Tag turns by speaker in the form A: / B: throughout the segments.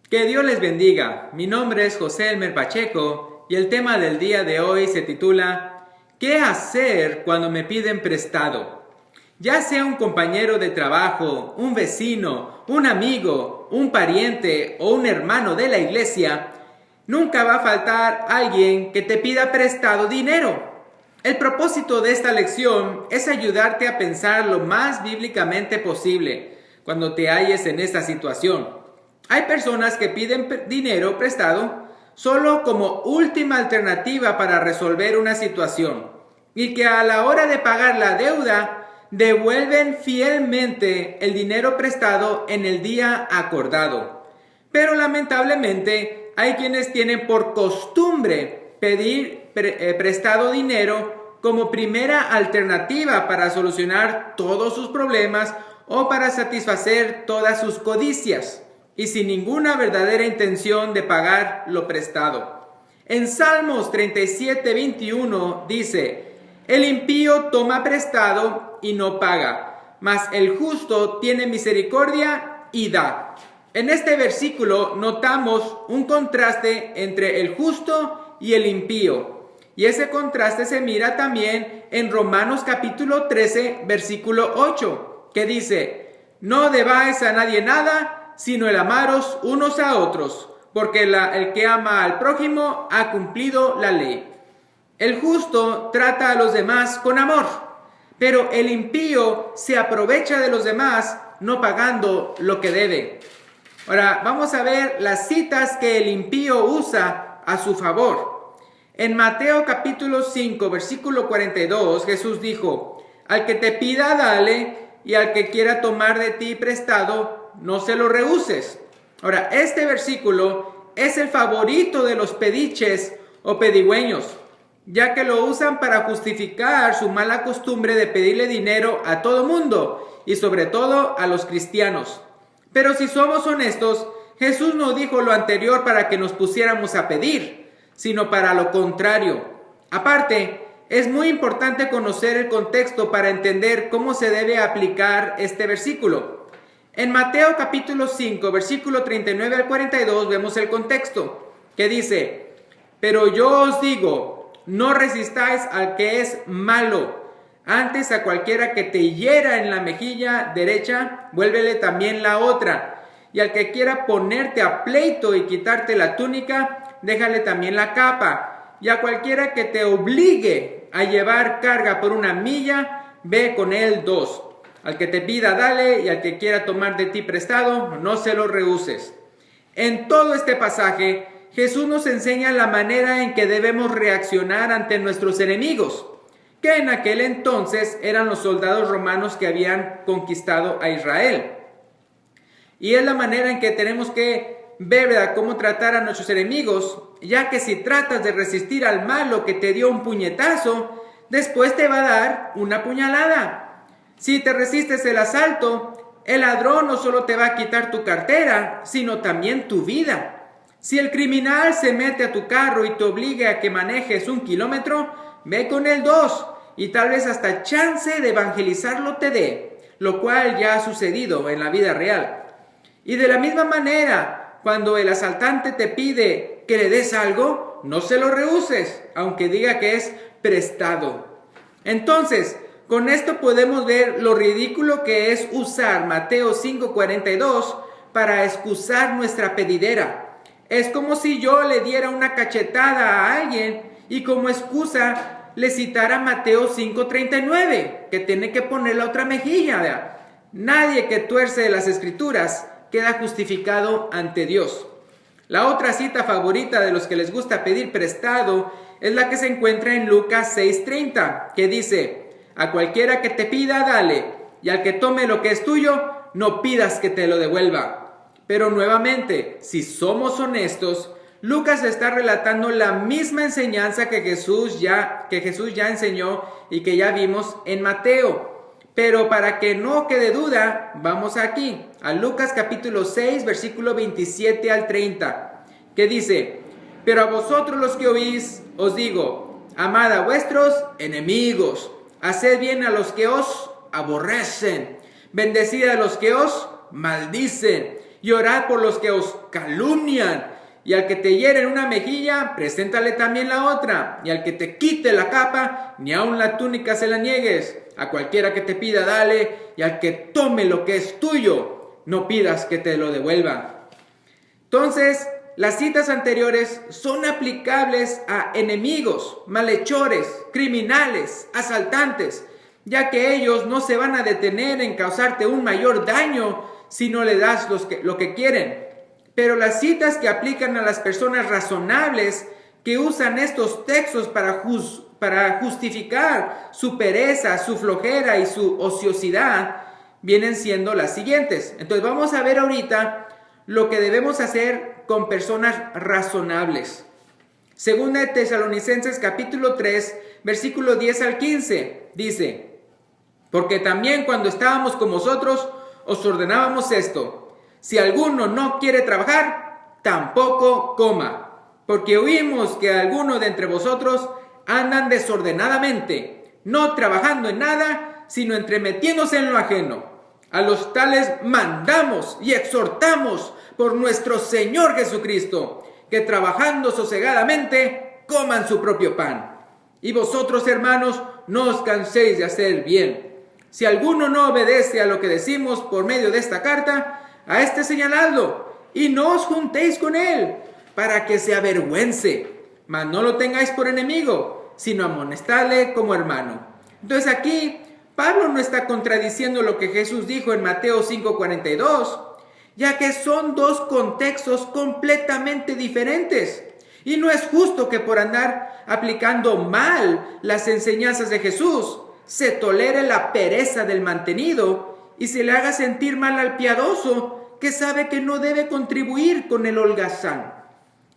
A: Que Dios les bendiga. Mi nombre es José Elmer Pacheco y el tema del día de hoy se titula ¿Qué hacer cuando me piden prestado? Ya sea un compañero de trabajo, un vecino, un amigo, un pariente o un hermano de la iglesia, nunca va a faltar alguien que te pida prestado dinero. El propósito de esta lección es ayudarte a pensar lo más bíblicamente posible cuando te halles en esta situación. Hay personas que piden dinero prestado solo como última alternativa para resolver una situación y que a la hora de pagar la deuda devuelven fielmente el dinero prestado en el día acordado. Pero lamentablemente hay quienes tienen por costumbre pedir prestado dinero como primera alternativa para solucionar todos sus problemas o para satisfacer todas sus codicias, y sin ninguna verdadera intención de pagar lo prestado. En Salmos 37:21 dice: el impío toma prestado y no paga, mas el justo tiene misericordia y da. En este versículo notamos un contraste entre el justo y el impío, y ese contraste se mira también en Romanos capítulo 13, versículo 8, que dice: no debáis a nadie nada, sino el amaros unos a otros, porque el que ama al prójimo ha cumplido la ley. El justo trata a los demás con amor, pero el impío se aprovecha de los demás no pagando lo que debe. Ahora vamos a ver las citas que el impío usa a su favor. En Mateo capítulo 5, versículo 42, Jesús dijo: al que te pida, dale, y al que quiera tomar de ti prestado, no se lo rehuses. Ahora, este versículo es el favorito de los pediches o pedigüeños, ya que lo usan para justificar su mala costumbre de pedirle dinero a todo mundo y sobre todo a los cristianos. Pero si somos honestos, Jesús no dijo lo anterior para que nos pusiéramos a pedir, sino para lo contrario. Aparte, es muy importante conocer el contexto para entender cómo se debe aplicar este versículo. En Mateo capítulo 5, versículo 39 al 42 vemos el contexto, que dice: pero yo os digo, no resistáis al que es malo, antes a cualquiera que te hiera en la mejilla derecha, vuélvele también la otra, y al que quiera ponerte a pleito y quitarte la túnica, déjale también la capa, y a cualquiera que te obligue a llevar carga por 1 milla, ve con él 2. Al que te pida, dale, y al que quiera tomar de ti prestado, no se lo rehuses. En todo este pasaje, Jesús nos enseña la manera en que debemos reaccionar ante nuestros enemigos, que en aquel entonces eran los soldados romanos que habían conquistado a Israel. Y es la manera en que tenemos que ver, ¿verdad?, cómo tratar a nuestros enemigos, ya que si tratas de resistir al malo que te dio un puñetazo, después te va a dar una puñalada. Si te resistes el asalto, el ladrón no solo te va a quitar tu cartera, sino también tu vida. Si el criminal se mete a tu carro y te obliga a que manejes 1 kilómetro, ve con él 2, y tal vez hasta chance de evangelizarlo te dé, lo cual ya ha sucedido en la vida real. Y de la misma manera, cuando el asaltante te pide que le des algo, no se lo rehuses, aunque diga que es prestado. Entonces, con esto podemos ver lo ridículo que es usar Mateo 5:42 para excusar nuestra pedidera. Es como si yo le diera una cachetada a alguien y como excusa le citara Mateo 5:39, que tiene que poner la otra mejilla, ¿verdad? Nadie que tuerce las escrituras queda justificado ante Dios. La otra cita favorita de los que les gusta pedir prestado es la que se encuentra en Lucas 6:30, que dice: a cualquiera que te pida, dale, y al que tome lo que es tuyo, no pidas que te lo devuelva. Pero nuevamente, si somos honestos, Lucas está relatando la misma enseñanza que Jesús ya enseñó y que ya vimos en Mateo. Pero para que no quede duda, vamos aquí, a Lucas capítulo 6, versículo 27 al 30, que dice: pero a vosotros los que oís, os digo, amad a vuestros enemigos, haced bien a los que os aborrecen, bendecid a los que os maldicen, y orad por los que os calumnian. Y al que te hiere en una mejilla, preséntale también la otra. Y al que te quite la capa, ni aun la túnica se la niegues. A cualquiera que te pida, dale. Y al que tome lo que es tuyo, no pidas que te lo devuelva. Entonces, las citas anteriores son aplicables a enemigos, malhechores, criminales, asaltantes, ya que ellos no se van a detener en causarte un mayor daño si no le das lo que quieren. Pero las citas que aplican a las personas razonables que usan estos textos para justificar su pereza, su flojera y su ociosidad, vienen siendo las siguientes. Entonces vamos a ver ahorita lo que debemos hacer con personas razonables. Segunda de Tesalonicenses capítulo 3, versículo 10 al 15, dice: porque también cuando estábamos con vosotros os ordenábamos esto: si alguno no quiere trabajar, tampoco coma, porque oímos que algunos de entre vosotros andan desordenadamente, no trabajando en nada, sino entremetiéndose en lo ajeno. A los tales mandamos y exhortamos por nuestro Señor Jesucristo, que trabajando sosegadamente coman su propio pan. Y vosotros, hermanos, no os canséis de hacer bien. Si alguno no obedece a lo que decimos por medio de esta carta, a este señaladlo, y no os juntéis con él, para que se avergüence. Mas no lo tengáis por enemigo, sino amonestadle como hermano. Entonces aquí Pablo no está contradiciendo lo que Jesús dijo en Mateo 5:42, ya que son dos contextos completamente diferentes. Y no es justo que por andar aplicando mal las enseñanzas de Jesús, se tolere la pereza del mantenido y se le haga sentir mal al piadoso que sabe que no debe contribuir con el holgazán.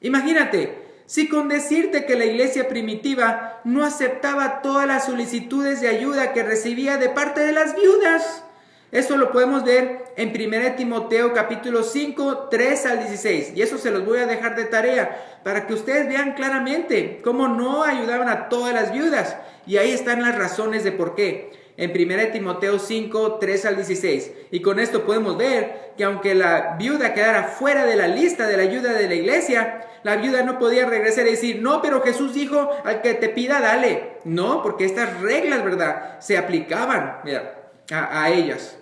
A: Imagínate, si con decirte que la iglesia primitiva no aceptaba todas las solicitudes de ayuda que recibía de parte de las viudas. Eso lo podemos ver en 1 Timoteo capítulo 5, 3 al 16. Y eso se los voy a dejar de tarea para que ustedes vean claramente cómo no ayudaban a todas las viudas. Y ahí están las razones de por qué. En 1 Timoteo 5, 3 al 16. Y con esto podemos ver que aunque la viuda quedara fuera de la lista de la ayuda de la iglesia, la viuda no podía regresar y decir: no, pero Jesús dijo, al que te pida, dale. No, porque estas reglas, ¿verdad?, se aplicaban, mira, a ellas.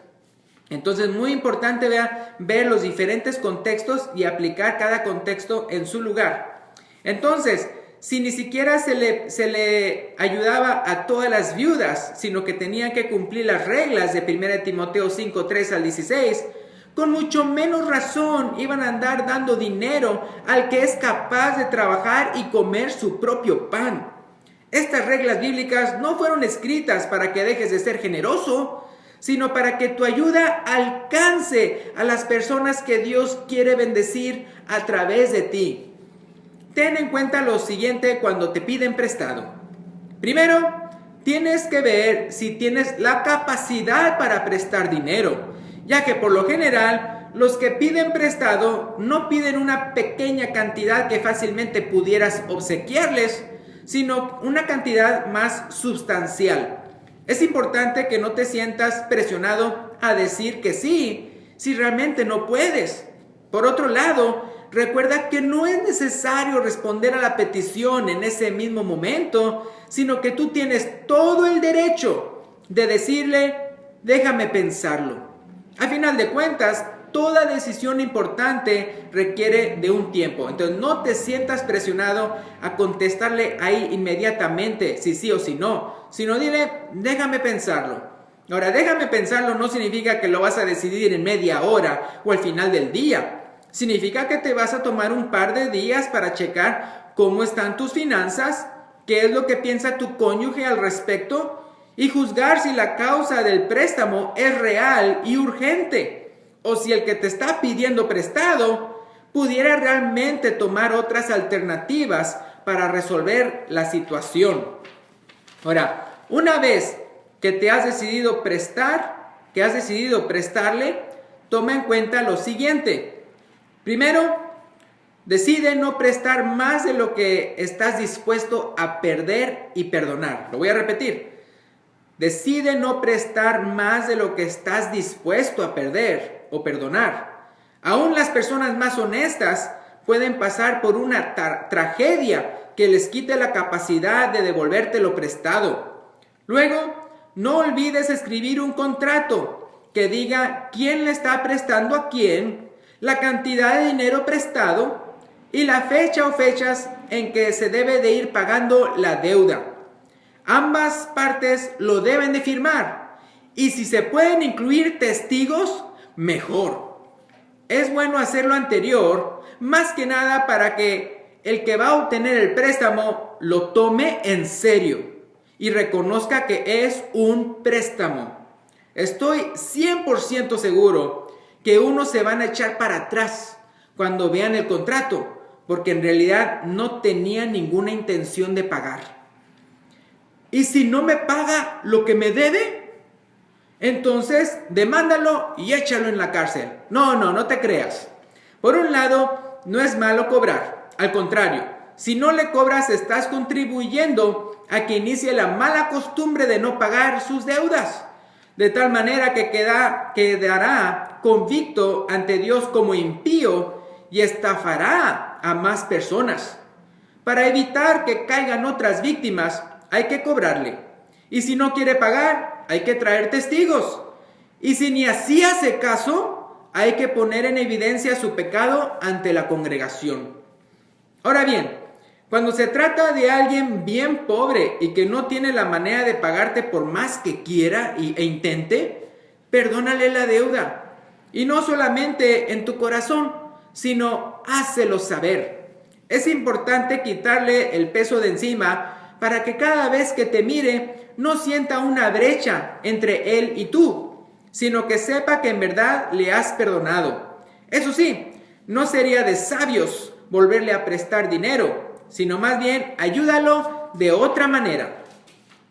A: Entonces, muy importante ver los diferentes contextos y aplicar cada contexto en su lugar. Entonces, si ni siquiera se le ayudaba a todas las viudas, sino que tenían que cumplir las reglas de 1 Timoteo 5, 3 al 16, con mucho menos razón iban a andar dando dinero al que es capaz de trabajar y comer su propio pan. Estas reglas bíblicas no fueron escritas para que dejes de ser generoso, sino para que tu ayuda alcance a las personas que Dios quiere bendecir a través de ti. Ten en cuenta lo siguiente cuando te piden prestado. Primero, tienes que ver si tienes la capacidad para prestar dinero, ya que por lo general los que piden prestado no piden una pequeña cantidad que fácilmente pudieras obsequiarles, sino una cantidad más sustancial. Es importante que no te sientas presionado a decir que sí, si realmente no puedes. Por otro lado, recuerda que no es necesario responder a la petición en ese mismo momento, sino que tú tienes todo el derecho de decirle: déjame pensarlo. A final de cuentas, toda decisión importante requiere de un tiempo. Entonces, no te sientas presionado a contestarle ahí inmediatamente, si sí o si no, sino dile: déjame pensarlo. Ahora, déjame pensarlo no significa que lo vas a decidir en media hora o al final del día. Significa que te vas a tomar un par de días para checar cómo están tus finanzas, qué es lo que piensa tu cónyuge al respecto y juzgar si la causa del préstamo es real y urgente, o si el que te está pidiendo prestado pudiera realmente tomar otras alternativas para resolver la situación. Ahora, una vez que te has decidido prestarle, toma en cuenta lo siguiente. Primero, decide no prestar más de lo que estás dispuesto a perder y perdonar. Lo voy a repetir. Decide no prestar más de lo que estás dispuesto a perder o perdonar. Aún las personas más honestas pueden pasar por una tragedia que les quite la capacidad de devolverte lo prestado. Luego, no olvides escribir un contrato que diga quién le está prestando a quién, la cantidad de dinero prestado y la fecha o fechas en que se debe de ir pagando la deuda. Ambas partes lo deben de firmar y si se pueden incluir testigos, mejor. Es bueno hacer lo anterior, más que nada para que el que va a obtener el préstamo lo tome en serio y reconozca que es un préstamo. Estoy 100% seguro que unos se van a echar para atrás cuando vean el contrato, porque en realidad no tenían ninguna intención de pagar. ¿Y si no me paga lo que me debe? Entonces, demándalo y échalo en la cárcel. No te creas. Por un lado, no es malo cobrar. Al contrario, si no le cobras, estás contribuyendo a que inicie la mala costumbre de no pagar sus deudas. De tal manera que quedará convicto ante Dios como impío y estafará a más personas. Para evitar que caigan otras víctimas, hay que cobrarle. Y si no quiere pagar, hay que traer testigos. Y si ni así hace caso, hay que poner en evidencia su pecado ante la congregación. Ahora bien, cuando se trata de alguien bien pobre y que no tiene la manera de pagarte por más que quiera e intente, perdónale la deuda. Y no solamente en tu corazón, sino hácelo saber. Es importante quitarle el peso de encima para que cada vez que te mire no sienta una brecha entre él y tú, sino que sepa que en verdad le has perdonado. Eso sí, no sería de sabios volverle a prestar dinero, sino más bien ayúdalo de otra manera.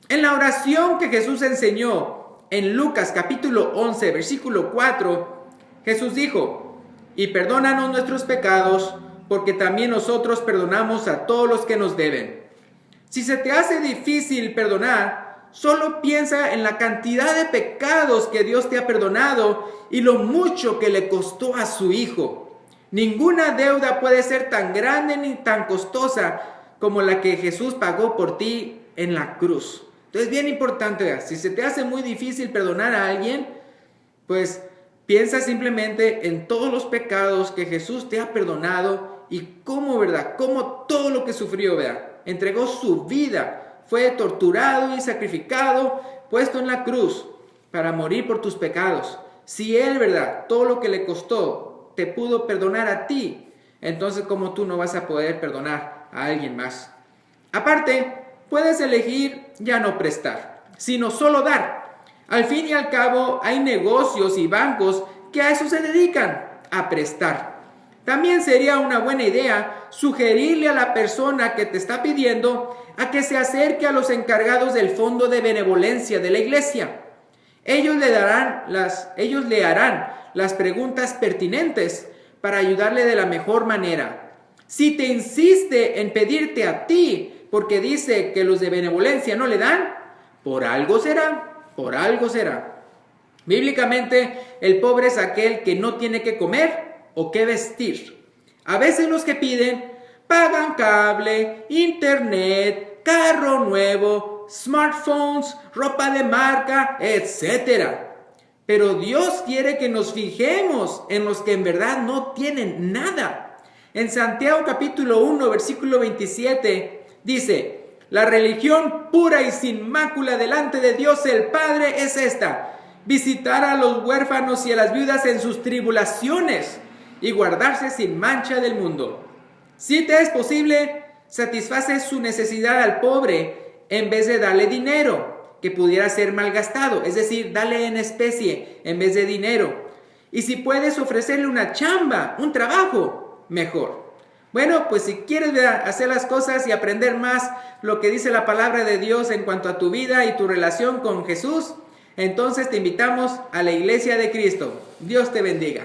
A: En la oración que Jesús enseñó en Lucas capítulo 11, versículo 4, Jesús dijo: y perdónanos nuestros pecados, porque también nosotros perdonamos a todos los que nos deben. Si se te hace difícil perdonar, solo piensa en la cantidad de pecados que Dios te ha perdonado y lo mucho que le costó a su Hijo. Ninguna deuda puede ser tan grande ni tan costosa como la que Jesús pagó por ti en la cruz. Entonces, bien importante, si se te hace muy difícil perdonar a alguien, pues piensa simplemente en todos los pecados que Jesús te ha perdonado y cómo, ¿verdad? Cómo todo lo que sufrió, ¿verdad? Entregó su vida, fue torturado y sacrificado, puesto en la cruz para morir por tus pecados. Si Él, ¿verdad? Todo lo que le costó te pudo perdonar a ti, entonces ¿cómo tú no vas a poder perdonar a alguien más? Aparte, puedes elegir ya no prestar, sino solo dar. Al fin y al cabo, hay negocios y bancos que a eso se dedican, a prestar. También sería una buena idea sugerirle a la persona que te está pidiendo a que se acerque a los encargados del fondo de benevolencia de la iglesia. Ellos le harán las preguntas pertinentes para ayudarle de la mejor manera. Si te insiste en pedirte a ti porque dice que los de benevolencia no le dan, por algo será, por algo será. Bíblicamente, el pobre es aquel que no tiene que comer o qué vestir. A veces los que piden pagan cable, internet, carro nuevo, smartphones, ropa de marca, etc. Pero Dios quiere que nos fijemos en los que en verdad no tienen nada. En Santiago capítulo 1, versículo 27, dice: la religión pura y sin mácula delante de Dios el Padre es esta: visitar a los huérfanos y a las viudas en sus tribulaciones y guardarse sin mancha del mundo. Si te es posible, satisface su necesidad al pobre en vez de darle dinero que pudiera ser malgastado, es decir, dale en especie en vez de dinero. Y si puedes ofrecerle una chamba, un trabajo, mejor. Bueno, pues si quieres hacer las cosas y aprender más lo que dice la palabra de Dios en cuanto a tu vida y tu relación con Jesús, entonces te invitamos a la Iglesia de Cristo. Dios te bendiga.